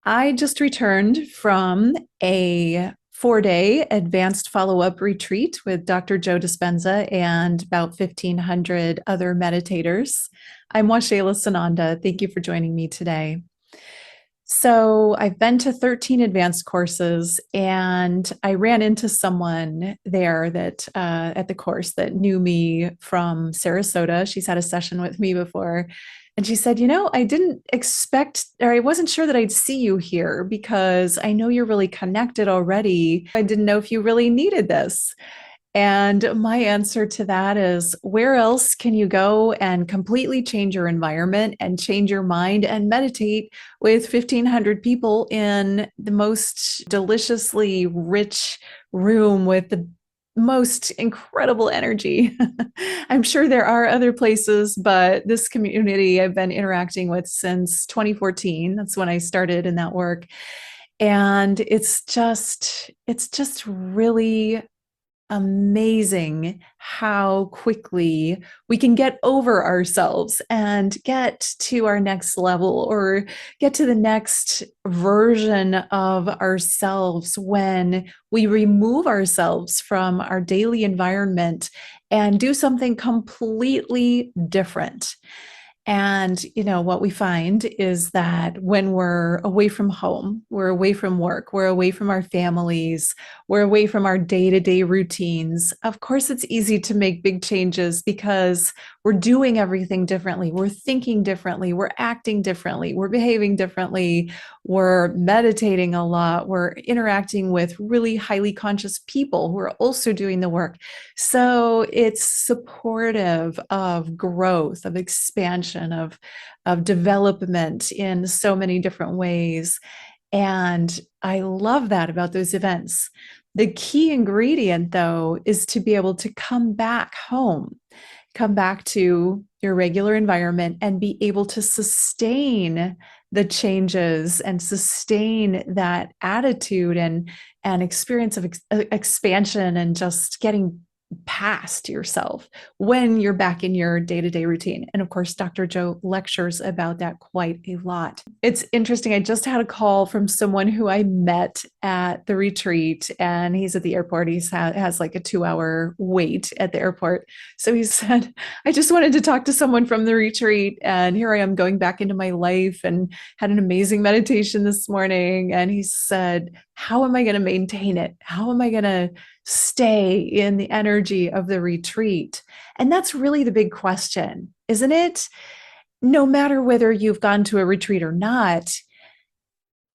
I just returned from a 4-day advanced follow-up retreat with Dr. Joe Dispenza and about 1,500 other meditators. I'm Washayla Sananda. Thank you for joining me today. So I've been to 13 advanced courses, and I ran into someone there that at the course that knew me from Sarasota. She's had a session with me before. And she said, I didn't expect, or I wasn't sure that I'd see you here because I know you're really connected already. I didn't know if you really needed this. And my answer to that is, where else can you go and completely change your environment and change your mind and meditate with 1,500 people in the most deliciously rich room with the most incredible energy? I'm sure there are other places, but this community I've been interacting with since 2014. That's when I started in that work. And it's just really amazing how quickly we can get over ourselves and get to our next level or get to the next version of ourselves when we remove ourselves from our daily environment and do something completely different. And, what we find is that when we're away from home, we're away from work, we're away from our families, we're away from our day-to-day routines. Of course, it's easy to make big changes because we're doing everything differently. We're thinking differently. We're acting differently. We're behaving differently. We're meditating a lot. We're interacting with really highly conscious people who are also doing the work. So it's supportive of growth, of expansion, of development in so many different ways. And I love that about those events. The key ingredient, though, is to be able to come back home, come back to your regular environment and be able to sustain the changes and sustain that attitude and experience of expansion and just getting past yourself when you're back in your day-to-day routine. And of course, Dr. Joe lectures about that quite a lot. It's interesting. I just had a call from someone who I met at the retreat, and he's at the airport. He has like a 2-hour wait at the airport. So he said, I just wanted to talk to someone from the retreat. And here I am going back into my life and had an amazing meditation this morning. And he said, how am I going to maintain it? How am I going to stay in the energy of the retreat? And that's really the big question, isn't it? No matter whether you've gone to a retreat or not,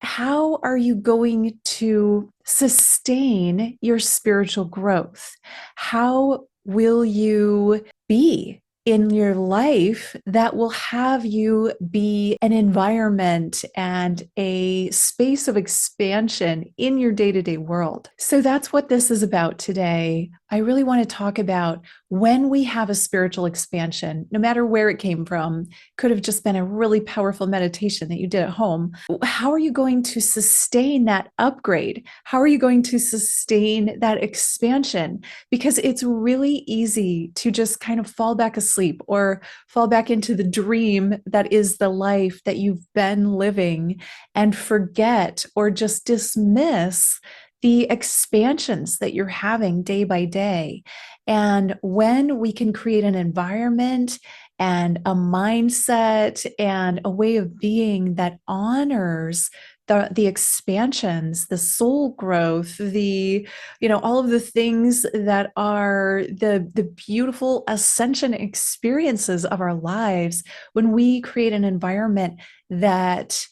how are you going to sustain your spiritual growth? How will you be in your life that will have you be an environment and a space of expansion in your day-to-day world? So that's what this is about today. I really want to talk about when we have a spiritual expansion, no matter where it came from, could have just been a really powerful meditation that you did at home. How are you going to sustain that upgrade? How are you going to sustain that expansion? Because it's really easy to just kind of fall back asleep or fall back into the dream that is the life that you've been living and forget or just dismiss the expansions that you're having day by day. And when we can create an environment and a mindset and a way of being that honors the expansions, the soul growth, all of the things that are the beautiful ascension experiences of our lives, when we create an environment that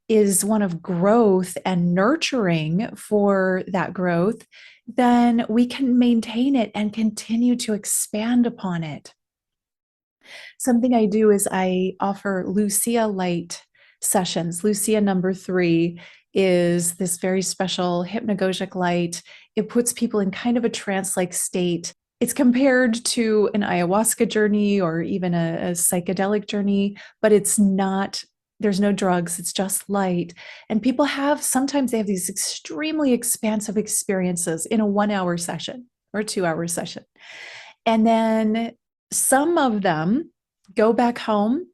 is one of growth and nurturing for that growth, then we can maintain it and continue to expand upon it. Something I do is I offer Lucia light sessions. Lucia number 3 is this very special hypnagogic light. It puts people in kind of a trance-like state. It's compared to an ayahuasca journey or even a psychedelic journey, but it's not. There's no drugs, it's just light. And people sometimes they have these extremely expansive experiences in a 1-hour session or a 2-hour session. And then some of them go back home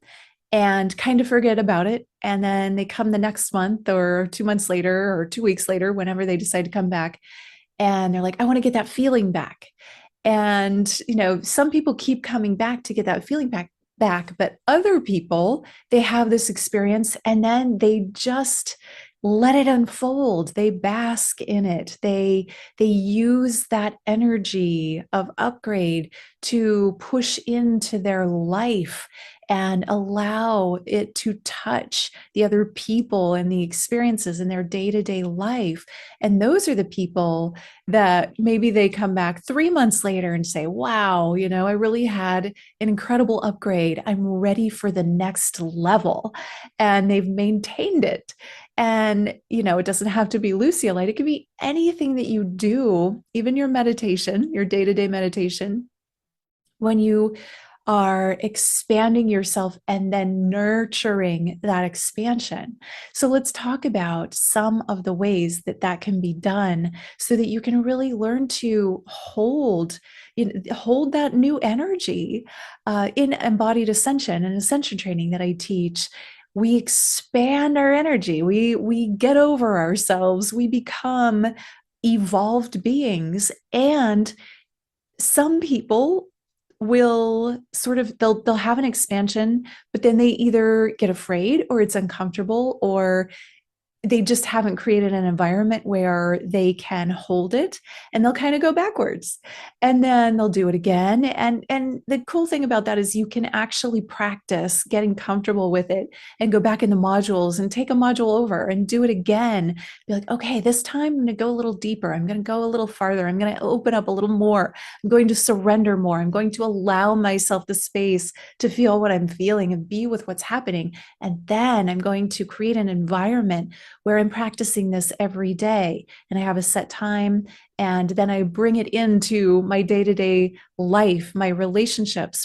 and kind of forget about it. And then they come the next month or 2 months later or 2 weeks later, whenever they decide to come back. And they're like, I want to get that feeling back. And, some people keep coming back to get that feeling back, but other people, they have this experience and then they just let it unfold. They bask in it. They use that energy of upgrade to push into their life and allow it to touch the other people and the experiences in their day-to-day life. And those are the people that maybe they come back 3 months later and say, wow, I really had an incredible upgrade. I'm ready for the next level. And they've maintained it. And, it doesn't have to be Lucia light. It could be anything that you do, even your meditation, your day-to-day meditation, when you are expanding yourself and then nurturing that expansion. So let's talk about some of the ways that that can be done so that you can really learn to hold that new energy in embodied ascension and ascension training that I teach. We expand our energy. We get over ourselves. We become evolved beings. And some people will they'll have an expansion, but then they either get afraid or it's uncomfortable, or they just haven't created an environment where they can hold it, and they'll kind of go backwards, and then they'll do it again. And the cool thing about that is you can actually practice getting comfortable with it and go back in the modules and take a module over and do it again. Be like, okay, this time I'm going to go a little deeper. I'm going to go a little farther. I'm going to open up a little more. I'm going to surrender more. I'm going to allow myself the space to feel what I'm feeling and be with what's happening. And then I'm going to create an environment where I'm practicing this every day and I have a set time, and then I bring it into my day-to-day life, my relationship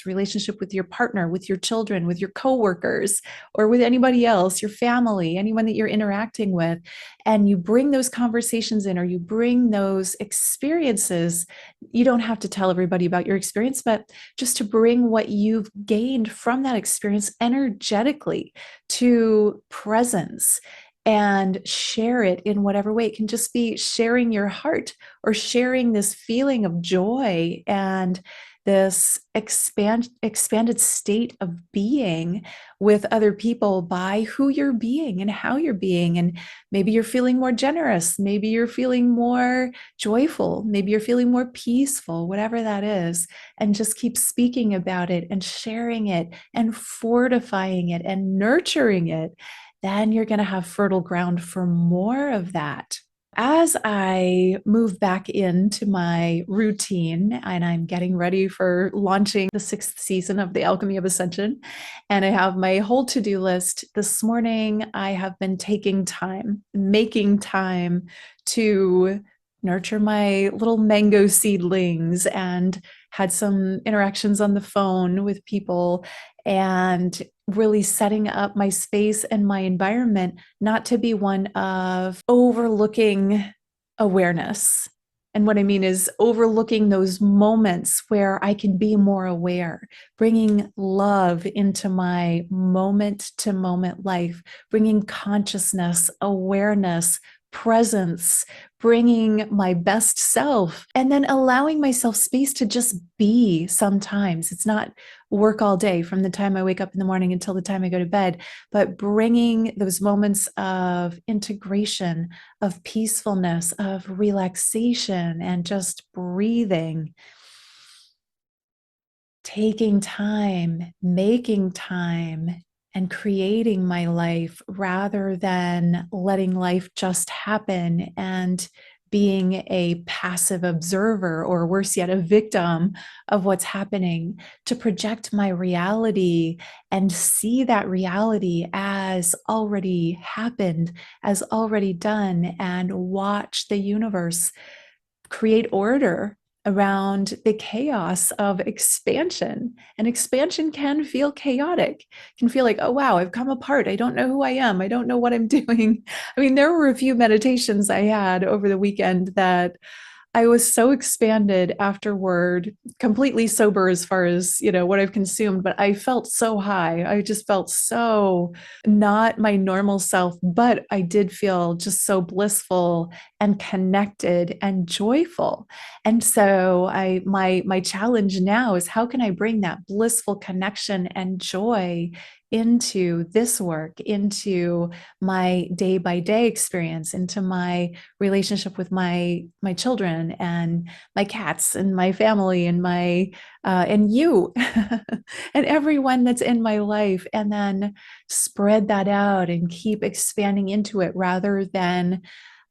with your partner, with your children, with your coworkers, or with anybody else, your family, anyone that you're interacting with. And you bring those conversations in, or you bring those experiences. You don't have to tell everybody about your experience, but just to bring what you've gained from that experience energetically to presence and share it in whatever way. It can just be sharing your heart or sharing this feeling of joy and this expanded state of being with other people by who you're being and how you're being. And maybe you're feeling more generous. Maybe you're feeling more joyful. Maybe you're feeling more peaceful, whatever that is. And just keep speaking about it and sharing it and fortifying it and nurturing it. Then you're going to have fertile ground for more of that. As I move back into my routine and I'm getting ready for launching the 6th season of the Alchemy of Ascension, and I have my whole to-do list, this morning I have been making time to nurture my little mango seedlings, and had some interactions on the phone with people, and really setting up my space and my environment not to be one of overlooking awareness. And what I mean is overlooking those moments where I can be more aware, bringing love into my moment to moment life, bringing consciousness, awareness, presence, bringing my best self, and then allowing myself space to just be sometimes. It's not work all day from the time I wake up in the morning until the time I go to bed, but bringing those moments of integration, of peacefulness, of relaxation, and just breathing. Taking time, making time, and creating my life rather than letting life just happen and being a passive observer, or worse yet, a victim of what's happening, to project my reality and see that reality as already happened, as already done, and watch the universe create order around the chaos of expansion. And expansion can feel chaotic, can feel like, oh, wow, I've come apart. I don't know who I am. I don't know what I'm doing. I mean, there were a few meditations I had over the weekend that I was so expanded afterward, completely sober as far as, what I've consumed, but I felt so high. I just felt so not my normal self, but I did feel just so blissful and connected and joyful. And so my challenge now is how can I bring that blissful connection and joy into this work, into my day by day experience, into my relationship with my children and my cats and my family and my and you and everyone that's in my life, and then spread that out and keep expanding into it rather than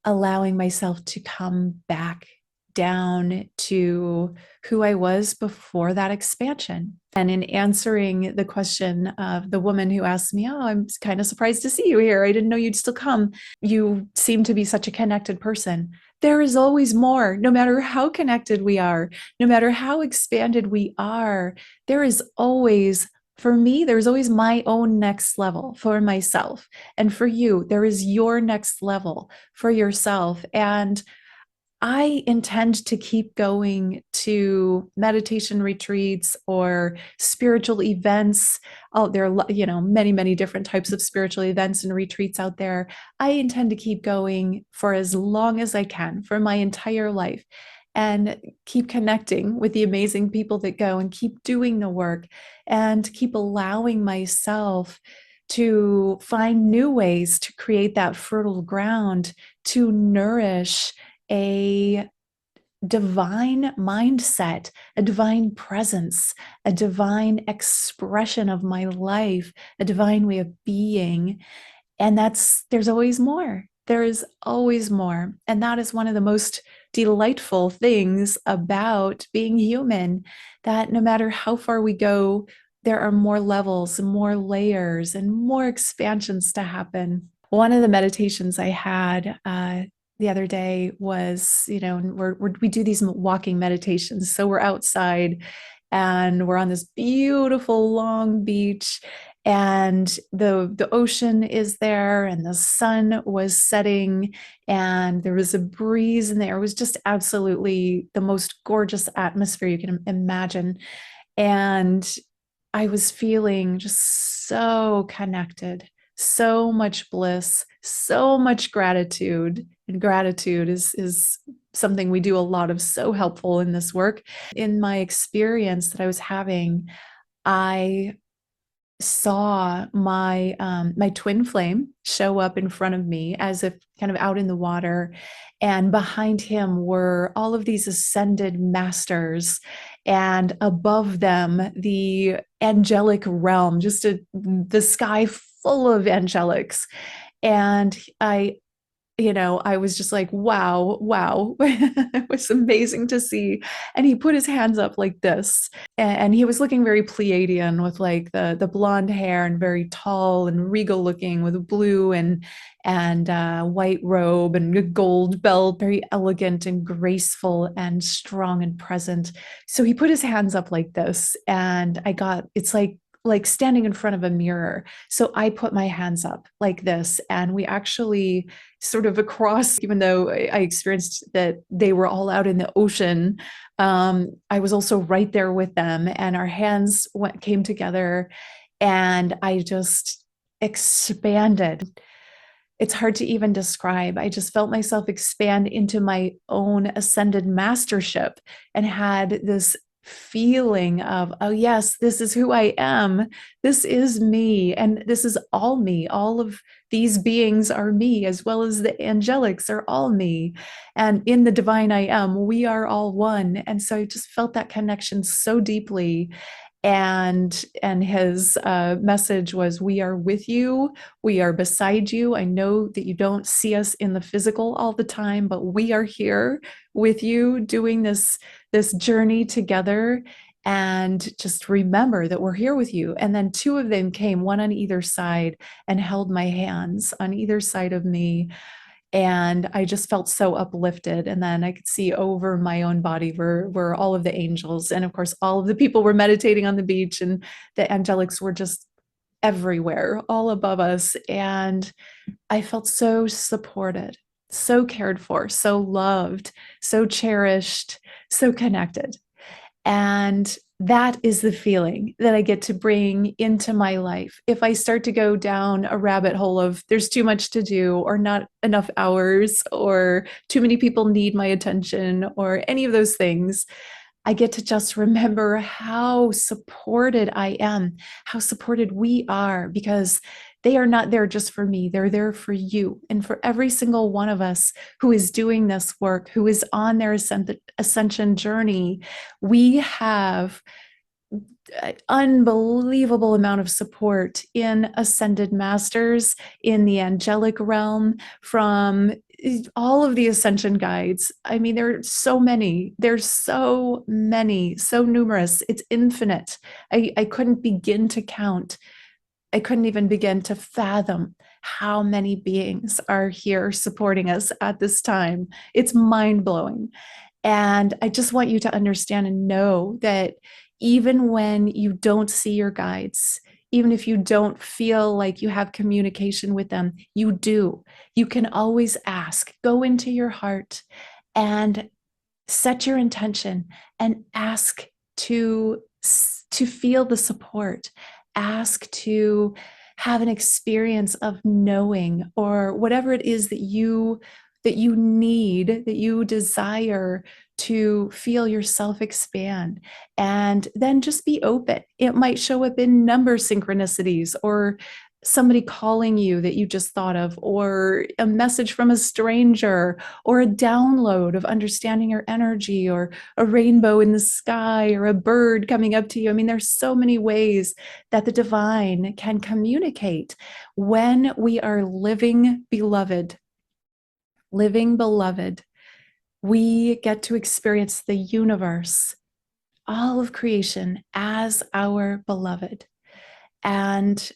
allowing myself to come back down to who I was before that expansion. And in answering the question of the woman who asked me, "Oh, I'm kind of surprised to see you here. I didn't know you'd still come. You seem to be such a connected person." There is always more. No matter how connected we are, no matter how expanded we are, there is always, for me, there's always my own next level for myself. And for you, there is your next level for yourself. And I intend to keep going to meditation retreats or spiritual events. Oh, there are, many, many different types of spiritual events and retreats out there. I intend to keep going for as long as I can, for my entire life, and keep connecting with the amazing people that go and keep doing the work and keep allowing myself to find new ways to create that fertile ground to nourish a divine mindset, a divine presence, a divine expression of my life, a divine way of being. And there's always more. There is always more. And that is one of the most delightful things about being human, that no matter how far we go, there are more levels and more layers and more expansions to happen. One of the meditations I had the other day was, we do these walking meditations. So we're outside and we're on this beautiful long beach, and the ocean is there and the sun was setting and there was a breeze in there. It was just absolutely the most gorgeous atmosphere you can imagine. And I was feeling just so connected, so much bliss, so much gratitude. And gratitude is something we do a lot of, so helpful in this work. In my experience that I was having, I saw my twin flame show up in front of me as if kind of out in the water, and behind him were all of these ascended masters, and above them the angelic realm, the sky full of angelics. And I was just like, wow, wow. It was amazing to see. And he put his hands up like this. And he was looking very Pleiadian with like the blonde hair, and very tall and regal looking with a blue and white robe and a gold belt, very elegant and graceful and strong and present. So he put his hands up like this. And it's like standing in front of a mirror. So I put my hands up like this, and we actually sort of across, even though I experienced that they were all out in the ocean, I was also right there with them, and our hands came together, and I just expanded. It's hard to even describe. I just felt myself expand into my own ascended mastership, and had this feeling of, oh yes, this is who I am. This is me. And this is all me. All of these beings are me, as well as the angelics are all me. And in the divine I am, we are all one. And so I just felt that connection so deeply. And his message was, we are with you, we are beside you. I know that you don't see us in the physical all the time, but we are here with you doing this journey together. And just remember that we're here with you. And then two of them came, one on either side, and held my hands on either side of me. And I just felt so uplifted. And then I could see over my own body were all of the angels. And of course, all of the people were meditating on the beach, and the angelics were just everywhere, all above us. And I felt so supported, so cared for, so loved, so cherished, so connected. And that is the feeling that I get to bring into my life. If I start to go down a rabbit hole of there's too much to do, or not enough hours, or too many people need my attention, or any of those things, I get to just remember how supported I am, how supported we are, because they are not there just for me. They're there for you and for every single one of us who is doing this work, who is on their ascension journey. We have an unbelievable amount of support in ascended masters, in the angelic realm, from all of the ascension guides. I mean, there are so many. There's so many, so numerous. It's infinite. I couldn't begin to count. I couldn't even begin to fathom how many beings are here supporting us at this time. It's mind blowing. And I just want you to understand and know that even when you don't see your guides, even if you don't feel like you have communication with them, you do. You can always ask. Go into your heart and set your intention and ask to feel the support. Ask to have an experience of knowing, or whatever it is that you need, that you desire to feel yourself expand. And then just be open. It might show up in number synchronicities, or somebody calling you that you just thought of, or a message from a stranger, or a download of understanding your energy, or a rainbow in the sky, or a bird coming up to you. I mean, there's so many ways that the divine can communicate when we are living beloved. Living beloved, we get to experience the universe, all of creation, as our beloved. And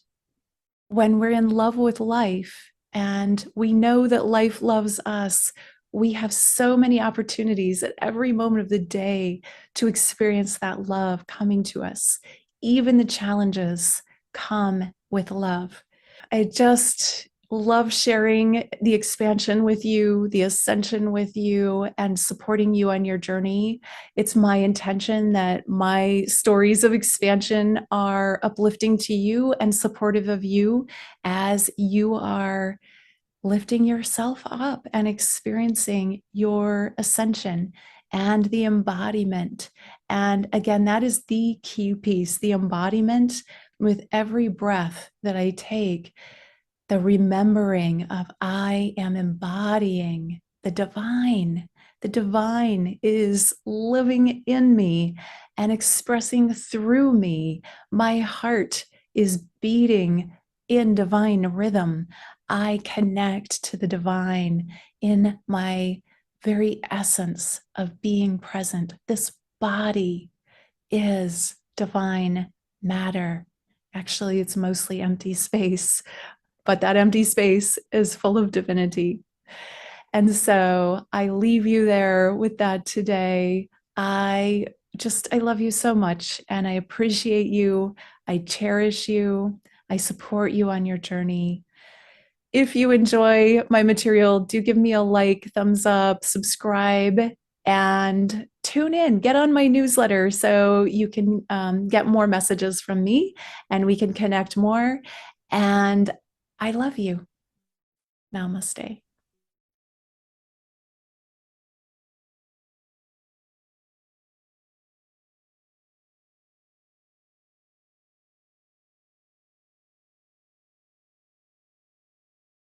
when we're in love with life and we know that life loves us, we have so many opportunities at every moment of the day to experience that love coming to us. Even the challenges come with love. I just love sharing the expansion with you, the ascension with you, and supporting you on your journey. It's my intention that my stories of expansion are uplifting to you and supportive of you as you are lifting yourself up and experiencing your ascension and the embodiment. And again, that is the key piece, the embodiment. With every breath that I take, the remembering of I am embodying the divine. The divine is living in me and expressing through me. My heart is beating in divine rhythm. I connect to the divine in my very essence of being present. This body is divine matter. Actually, it's mostly empty space, but that empty space is full of divinity. And so I leave you there with that today. I love you so much, and I appreciate you. I cherish you. I support you on your journey. If you enjoy my material, do give me a like, thumbs up, subscribe, and tune in. Get on my newsletter so you can get more messages from me and we can connect more. And I love you. Namaste.